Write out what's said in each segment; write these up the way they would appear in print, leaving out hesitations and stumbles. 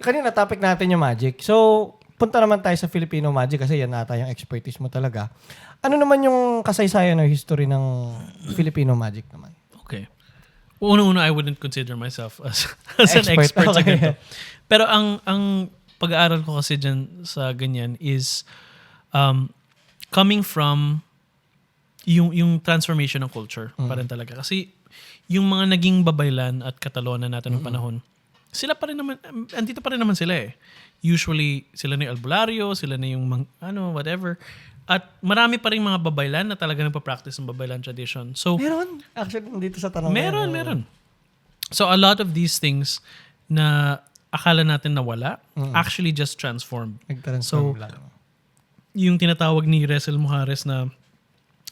kanina topic natin yung magic. So, punta naman tayo sa Filipino magic kasi yan ata yung expertise mo talaga. Ano naman yung kasaysayan o history ng Filipino magic naman? Okay. Una-una, I wouldn't consider myself as an Expert, expert sa okay. ganito. Pero ang pag-aaral ko kasi dyan sa ganyan is coming from yung transformation ng culture pa rin talaga. Kasi yung mga naging babaylan at katalonan natin ng panahon, sila pa rin naman, andito pa rin naman sila eh. Usually, sila na yung albularyo, sila na yung whatever. At marami pa rin mga babaylan na talaga nagpa-practice ng babaylan tradition. So, Meron. Actually, dito sa tanong meron. So, a lot of these things na akala natin nawala, actually just transformed. Nag-transform lang. Yung tinatawag ni Resel Mujares na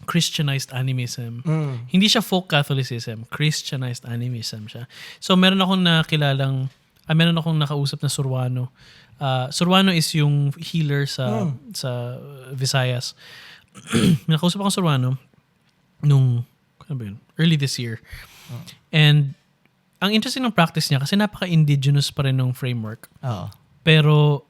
Christianized animism. Hindi siya folk Catholicism. Christianized animism siya. So, meron akong nakausap na Surwano. Surwano is yung healer sa Visayas. Nakausap akong Surwano nung early this year. And ang interesting ng practice niya kasi napaka-indigenous pa rin ng framework. Oo. Pero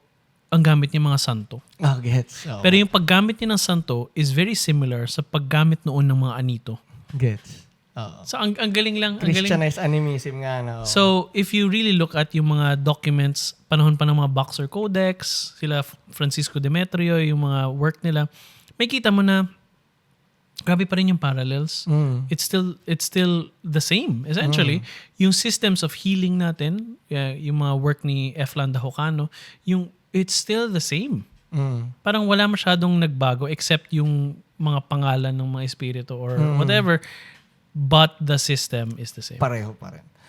ang gamit niya mga santo. Gets. Oo. Pero yung paggamit niya ng santo is very similar sa paggamit noon ng mga anito. Gets. Oo. So ang galing lang. Ang galing. Christianized animism nga. No? So if you really look at yung mga documents, panahon pa ng mga Boxer Codex, sila Francisco Demetrio, yung mga work nila, may kita mo na grabe pa rin yung parallels. It's still the same essentially. Yung systems of healing natin, yung mga work ni F. Landa Hocano, it's still the same. Parang wala masyadong nagbago except yung mga pangalan ng mga espiritu or whatever, but the system is the same. Pareho pa rin.